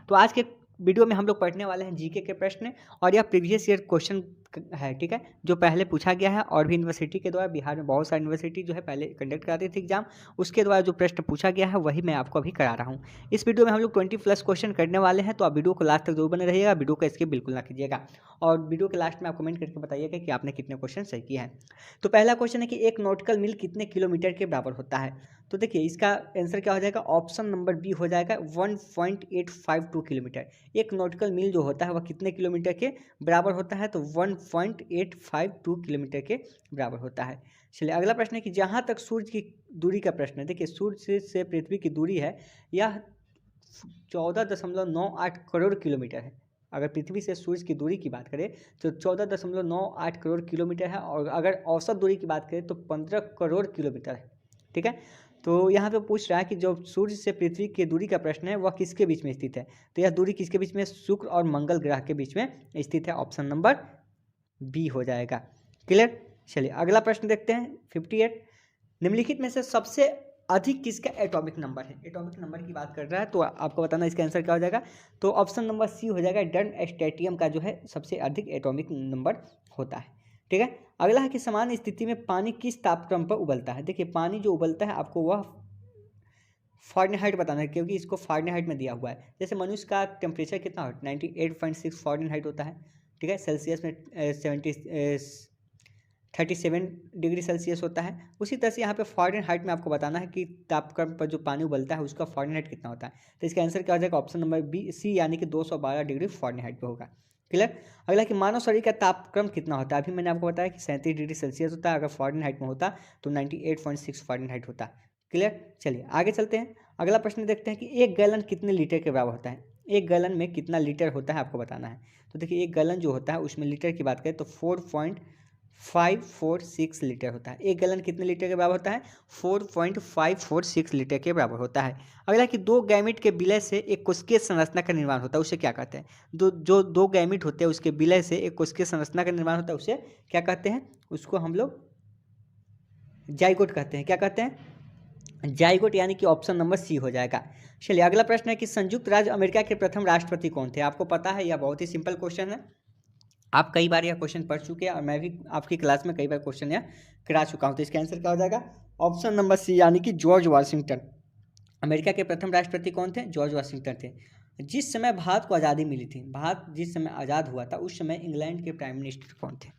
तो आज के वीडियो में हम लोग पढ़ने वाले हैं जीके के प्रश्न, और यह प्रीवियस ईयर क्वेश्चन है, ठीक है, जो पहले पूछा गया है। और भी यूनिवर्सिटी के द्वारा, बिहार में बहुत सारी यूनिवर्सिटी जो है पहले कंडक्ट कराती थी एग्जाम, उसके द्वारा जो प्रश्न पूछा गया है वही मैं आपको अभी करा रहा हूँ। इस वीडियो में हम लोग 20+ क्वेश्चन करने वाले हैं, तो आप वीडियो को लास्ट तक जरूर बने रहिएगा, वीडियो को स्किप बिल्कुल ना कीजिएगा। और वीडियो के लास्ट में आप कमेंट करके बताइएगा कि आपने कितने क्वेश्चन सही किए हैं। तो पहला क्वेश्चन है कि एक नॉटिकल मील कितने किलोमीटर के बराबर होता है। तो देखिए इसका आंसर क्या हो जाएगा, ऑप्शन नंबर बी हो जाएगा 1.852 किलोमीटर। एक नॉटिकल मील जो होता है वह कितने किलोमीटर के बराबर होता है, तो 1.852 किलोमीटर के बराबर होता है। चलिए अगला प्रश्न है कि जहाँ तक सूर्य की दूरी का प्रश्न है, देखिए सूर्य से पृथ्वी की दूरी है यह 14.98 करोड़ किलोमीटर है। अगर पृथ्वी से सूर्य की दूरी की बात करें तो 14.98 करोड़ किलोमीटर है, और अगर औसत दूरी की बात करें तो 15 करोड़ किलोमीटर है, ठीक है। तो यहाँ पे पूछ रहा है कि जो सूर्य से पृथ्वी की दूरी का प्रश्न है वह किसके बीच में स्थित है, तो यह दूरी किसके बीच में, शुक्र और मंगल ग्रह के बीच में स्थित है। ऑप्शन नंबर बी हो जाएगा। क्लियर। चलिए अगला प्रश्न देखते हैं 58। निम्नलिखित में से सबसे अधिक किसका एटॉमिक नंबर है। एटॉमिक नंबर की बात कर रहा है तो आपको बताना इसका आंसर क्या हो जाएगा, तो ऑप्शन नंबर सी हो जाएगा। डन स्टेटियम का जो है सबसे अधिक एटॉमिक नंबर होता है, ठीक है। अगला है कि समान स्थिति में पानी किस तापक्रम पर उबलता है। देखिए पानी जो उबलता है आपको वह फ़ारेनहाइट बताना है, क्योंकि इसको फ़ारेनहाइट में दिया हुआ है। जैसे मनुष्य का टेम्परेचर कितना हो 98.6 फ़ारेनहाइट होता है, ठीक है। सेल्सियस में 37 डिग्री सेल्सियस होता है। उसी तरह से यहाँ पे फ़ारेनहाइट में आपको बताना है कि तापक्रम पर जो पानी उबलता है उसका फ़ारेनहाइट कितना होता है। तो इसका आंसर क्या हो जाएगा, ऑप्शन नंबर बी सी, यानी कि 212 डिग्री फ़ारेनहाइट पे होगा। क्लियर। अगला कि मानव शरीर का तापक्रम कितना होता है। अभी मैंने आपको बताया कि 37 डिग्री सेल्सियस होता है, अगर फ़ारेनहाइट में होता तो 98.6 फ़ारेनहाइट होता। क्लियर। चलिए आगे चलते हैं। अगला प्रश्न देखते हैं कि एक गैलन कितने लीटर के बराबर होता है। एक गैलन में कितना लीटर होता है आपको बताना है। तो देखिए एक गैलन जो होता है उसमें लीटर की बात करें तो 4.546 लीटर होता है। एक गैलन कितने लीटर के बराबर होता है, 4.546 लीटर के बराबर होता है। अगला कि दो गैमिट के विलय से एक कोशिकीय संरचना का निर्माण होता है, उसे क्या कहते हैं। दो गैमिट होते हैं उसके विलय से एक कोशिकीय संरचना का निर्माण होता है, उसे क्या कहते हैं, उसको हम लोग जाइगोट कहते हैं। क्या कहते हैं, जाइगोट, यानी कि ऑप्शन नंबर सी हो जाएगा। चलिए अगला प्रश्न है कि संयुक्त राज्य अमेरिका के प्रथम राष्ट्रपति कौन थे। आपको पता है यह बहुत ही सिंपल क्वेश्चन है, आप कई बार यह क्वेश्चन पढ़ चुके हैं और मैं भी आपकी क्लास में कई बार क्वेश्चन यह करा चुका हूं। तो इसका आंसर क्या हो जाएगा, ऑप्शन नंबर सी, यानी कि जॉर्ज वाशिंगटन। अमेरिका के प्रथम राष्ट्रपति कौन थे, जॉर्ज वाशिंगटन थे। जिस समय भारत को आज़ादी मिली थी, भारत जिस समय आज़ाद हुआ था उस समय इंग्लैंड के प्राइम मिनिस्टर कौन थे।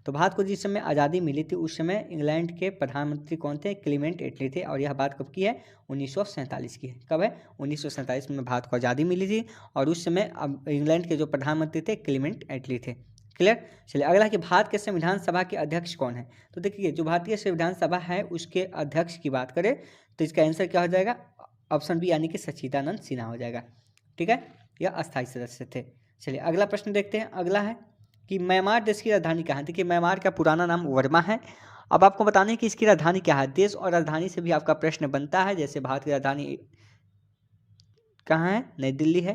तो भारत को जिस समय आज़ादी मिली थी उस समय इंग्लैंड के प्रधानमंत्री कौन थे, क्लीमेंट एटली थे। और यह बात कब की है, 1947 की है। कब है, 1947 में भारत को आज़ादी मिली थी, और उस समय इंग्लैंड के जो प्रधानमंत्री थे क्लीमेंट एटली थे। क्लियर। चलिए अगला कि भारत के संविधान सभा के अध्यक्ष कौन है। तो देखिए जो भारतीय संविधान सभा है उसके अध्यक्ष की बात करें तो इसका आंसर क्या हो जाएगा, ऑप्शन बी, यानी कि सच्चिदानंद सिन्हा हो जाएगा, ठीक है। यह अस्थायी सदस्य थे। चलिए अगला प्रश्न देखते हैं। अगला है कि म्यांमार देश की राजधानी कहाँ है। देखिए म्यांमार का पुराना नाम वर्मा है। अब आपको बताना है कि इसकी राजधानी क्या है। देश और राजधानी से भी आपका प्रश्न बनता है, जैसे भारत की राजधानी कहाँ है, नई दिल्ली है।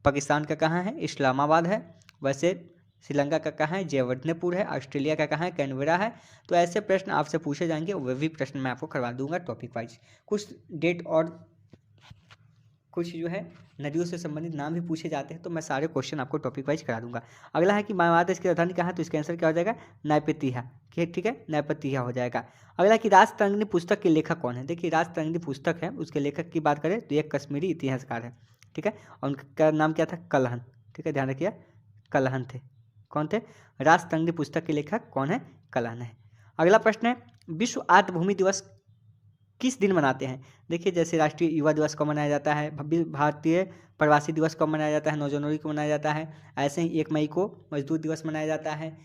पाकिस्तान का कहाँ है, इस्लामाबाद है। वैसे श्रीलंका का कहाँ है, जयवर्धनेपुर है। ऑस्ट्रेलिया का कहाँ है, कैनबरा है। तो ऐसे प्रश्न आपसे पूछे जाएंगे, वह भी प्रश्न मैं आपको करवा दूंगा टॉपिक वाइज। कुछ डेट और कुछ जो है नदियों से संबंधित नाम भी पूछे जाते हैं, तो मैं सारे क्वेश्चन आपको टॉपिक वाइज करा दूंगा। अगला है कि म्यांमार देश की राजधानी कहाँ है, तो इसका आंसर क्या हो जाएगा, नयपतिया, ठीक है, नयपतिया हो जाएगा। अगला कि राजतरंगिणी पुस्तक के लेखक कौन है। देखिए राजतरंगिणी पुस्तक है, उसके लेखक की बात करें तो एक कश्मीरी इतिहासकार है, ठीक है, और उनका नाम क्या था, कलहन, ठीक है, ध्यान रखिए कलहन थे। कौन थे, राजतरंगिणी पुस्तक के लेखक कौन है, कलहन है। अगला प्रश्न है विश्व आत्मभूमि दिवस किस दिन मनाते हैं। देखिए जैसे राष्ट्रीय युवा दिवस कब मनाया जाता है, भारतीय प्रवासी दिवस कब मनाया जाता है, 9 जनवरी को मनाया जाता है। ऐसे ही 1 मई को मजदूर दिवस मनाया जाता है,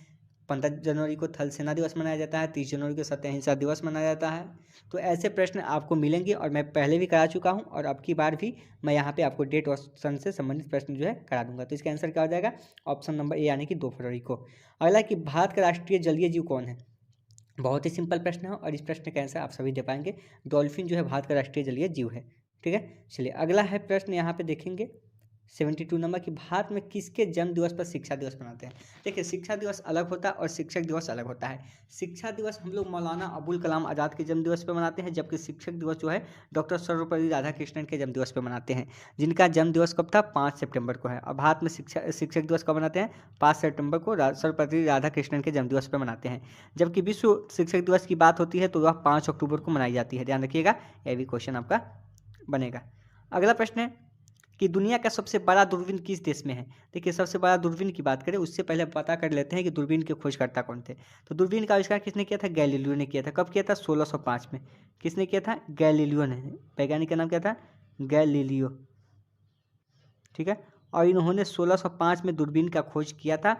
15 जनवरी को थल सेना दिवस मनाया जाता है, 30 जनवरी को सत्य अहिंसा दिवस मनाया जाता है। तो ऐसे प्रश्न आपको मिलेंगे, और मैं पहले भी करा चुका हूँ, और अब की बार भी मैं यहाँ पे आपको डेट और सन से संबंधित प्रश्न जो है करा दूंगा। तो इसका आंसर क्या हो जाएगा, ऑप्शन नंबर ए, यानी कि 2 फरवरी को। अगला कि भारत का राष्ट्रीय जलीय जीव कौन है। बहुत ही सिंपल प्रश्न है, और इस प्रश्न का आंसर आप सभी दे पाएंगे। डॉल्फिन जो है भारत का राष्ट्रीय जलीय जीव है, ठीक है। चलिए अगला है प्रश्न, यहाँ पे देखेंगे 72 नंबर की भारत में किसके जन्म दिवस पर शिक्षा दिवस मनाते हैं। देखिए, शिक्षा दिवस अलग होता है और शिक्षक दिवस अलग होता है। शिक्षा दिवस हम लोग मौलाना अबुल कलाम आज़ाद के जन्म दिवस पर मनाते हैं, जबकि शिक्षक दिवस जो है डॉक्टर सर्वपल्ली राधाकृष्णन के जन्म दिवस पर मनाते हैं, जिनका जन्म दिवस कब था, 5 सितंबर को है। और भारत में शिक्षक दिवस कब मनाते हैं, 5 सितंबर को सर्वपल्ली राधाकृष्णन के जन्म दिवस पर मनाते हैं। जबकि विश्व शिक्षक दिवस की बात होती है तो वह 5 अक्टूबर को मनाई जाती है। ध्यान रखिएगा, यह भी क्वेश्चन आपका बनेगा। अगला प्रश्न है कि दुनिया का सबसे बड़ा दूरबीन किस देश में है। देखिए, सबसे बड़ा दूरबीन की बात करें उससे पहले पता कर लेते हैं कि दूरबीन के खोजकर्ता कौन थे। तो दूरबीन का आविष्कार किसने किया था, गैलीलियो ने किया था। कब किया था, 1605 में। किसने किया था, गैलीलियो ने। वैज्ञानिक का नाम क्या था, गैलीलियो। ठीक है, और इन्होंने 1605 में दूरबीन का खोज किया था।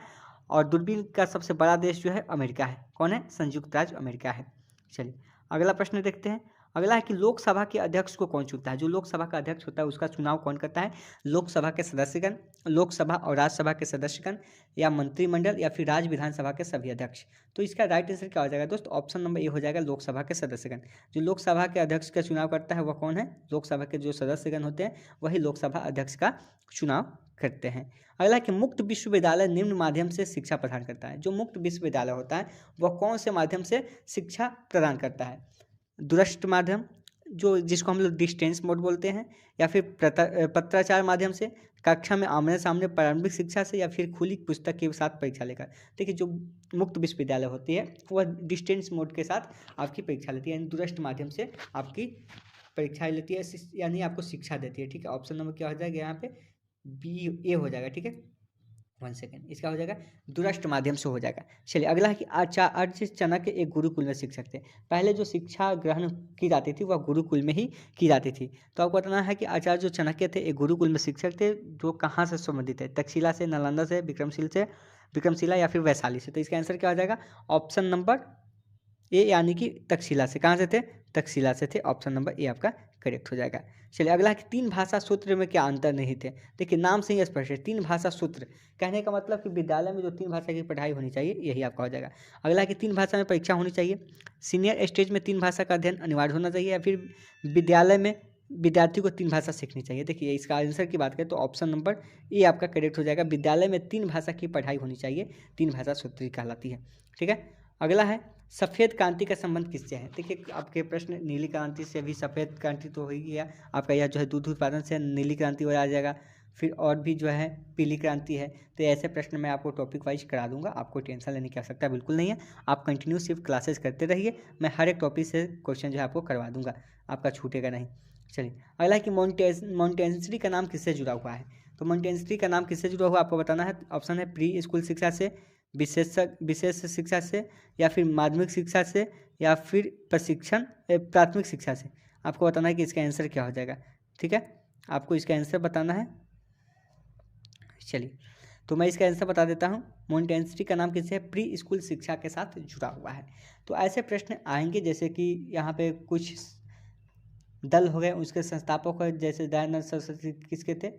और दूरबीन का सबसे बड़ा देश जो है अमेरिका है। कौन है, संयुक्त राज्य अमेरिका है। चलिए अगला प्रश्न देखते हैं। अगला है कि लोकसभा के अध्यक्ष को कौन चुनता है। जो लोकसभा का अध्यक्ष होता है उसका चुनाव कौन करता है, लोकसभा के सदस्यगण, लोकसभा और राज्यसभा के सदस्यगण, या मंत्रिमंडल, या फिर राज्य विधानसभा के सभी अध्यक्ष। तो इसका राइट आंसर क्या हो जाएगा दोस्त, ऑप्शन नंबर ए हो जाएगा, लोकसभा के सदस्यगण। जो लोकसभा के अध्यक्ष का चुनाव करता है वह कौन है, लोकसभा के जो सदस्यगण होते हैं वही लोकसभा अध्यक्ष का चुनाव करते हैं। अगला कि मुक्त विश्वविद्यालय निम्न माध्यम से शिक्षा प्रदान करता है। जो मुक्त विश्वविद्यालय होता है वह कौन से माध्यम से शिक्षा प्रदान करता है, दूरस्थ माध्यम, जो जिसको हम लोग डिस्टेंस मोड बोलते हैं, या फिर पत्राचार माध्यम से, कक्षा में आमने सामने प्रारंभिक शिक्षा से, या फिर खुली पुस्तक के साथ परीक्षा लेकर। देखिए, जो मुक्त विश्वविद्यालय होती है वह डिस्टेंस मोड के साथ आपकी परीक्षा लेती है, यानी दूरस्थ माध्यम से आपकी परीक्षा लेती है, यानी आपको शिक्षा देती है। ठीक है, ऑप्शन नंबर क्या हो जाएगा यहाँ पे, बी ए हो जाएगा। ठीक है, 1 सेकेंड, इसका हो जाएगा दूरस्थ माध्यम से हो जाएगा। चलिए अगला है कि आचार्य चाणक्य एक गुरुकुल में शिक्षक थे। पहले जो शिक्षा ग्रहण की जाती थी वह गुरुकुल में ही की जाती थी। तो आपको बताना है कि आचार्य जो चाणक्य थे एक गुरुकुल में शिक्षक थे, जो कहाँ से संबंधित है, तक्षशिला से, नालंदा से, विक्रमशिला या फिर वैशाली से। तो इसका आंसर क्या हो जाएगा, ऑप्शन नंबर ए, यानी कि तक्षशिला से। कहाँ से थे, तक्षशिला से थे। ऑप्शन नंबर ए आपका करेक्ट हो जाएगा। चलिए अगला है कि 3 भाषा सूत्र में क्या अंतर नहीं थे। देखिए, नाम से ही स्पष्ट है, 3 भाषा सूत्र कहने का मतलब कि विद्यालय में जो 3 भाषा की पढ़ाई होनी चाहिए यही आपका हो जाएगा। अगला है कि 3 भाषा में परीक्षा होनी चाहिए, सीनियर स्टेज में 3 भाषा का अध्ययन अनिवार्य होना चाहिए, या फिर विद्यालय में विद्यार्थी को 3 भाषा सीखनी चाहिए। देखिए, इसका आंसर की बात करें तो ऑप्शन नंबर ए आपका करेक्ट हो जाएगा। विद्यालय में 3 भाषा की पढ़ाई होनी चाहिए, 3 भाषा सूत्री कहलाती है। ठीक है, अगला है सफ़ेद क्रांति का संबंध किससे है। देखिए, आपके प्रश्न नीली क्रांति से भी, सफ़ेद क्रांति तो हो ही गया आपका, यह जो है दूध उत्पादन से नीली क्रांति हो आ जाएगा, फिर और भी जो है पीली क्रांति है। तो ऐसे प्रश्न मैं आपको टॉपिक वाइज करा दूंगा, आपको टेंशन लेने की आवश्यकता बिल्कुल नहीं है। आप कंटिन्यू सिर्फ क्लासेस करते रहिए, मैं हर एक टॉपिक से क्वेश्चन जो है आपको करवा दूंगा, आपका छूटेगा नहीं। चलिए अगला है कि माउंटेनियरिंग का नाम किससे जुड़ा हुआ है। तो माउंटेनियरिंग का नाम किससे जुड़ा हुआ आपको बताना है। ऑप्शन है प्री स्कूल शिक्षा से, विशेष शिक्षा से, या फिर माध्यमिक शिक्षा से, या फिर प्राथमिक शिक्षा से। आपको बताना है कि इसका आंसर क्या हो जाएगा। ठीक है, आपको इसका आंसर बताना है। चलिए तो मैं इसका आंसर बता देता हूँ। माउंटेनियरिंग का नाम किससे है, प्री स्कूल शिक्षा के साथ जुड़ा हुआ है। तो ऐसे प्रश्न आएंगे, जैसे कि यहाँ पे कुछ दल हो गए, उसके संस्थापक हो, जैसे दयानंद सरस्वती किसके थे,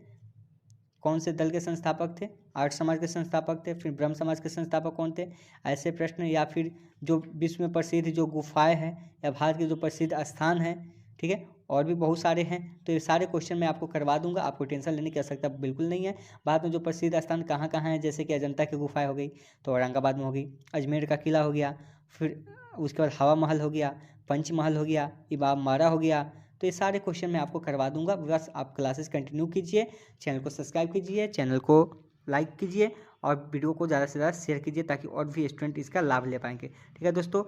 कौन से दल के संस्थापक थे, आर्य समाज के संस्थापक थे, फिर ब्रह्म समाज के संस्थापक कौन थे, ऐसे प्रश्न। या फिर जो विश्व में प्रसिद्ध जो गुफाएं हैं, या भारत के जो प्रसिद्ध स्थान हैं, ठीक है, और भी बहुत सारे हैं। तो ये सारे क्वेश्चन मैं आपको करवा दूंगा, आपको टेंशन लेने की आवश्यकता बिल्कुल नहीं है। भारत में जो प्रसिद्ध स्थान कहाँ कहाँ हैं, जैसे कि अजंता की गुफाएं हो गई तो औरंगाबाद में हो गई, अजमेर का किला हो गया, फिर उसके बाद हवा महल हो गया, पंचमहल हो गया, इमाम बाड़ा हो गया। तो ये सारे क्वेश्चन मैं आपको करवा दूंगा, बस आप क्लासेस कंटिन्यू कीजिए, चैनल को सब्सक्राइब कीजिए, चैनल को लाइक कीजिए, और वीडियो को ज़्यादा से ज़्यादा शेयर कीजिए, ताकि और भी स्टूडेंट इसका लाभ ले पाएंगे। ठीक है दोस्तों।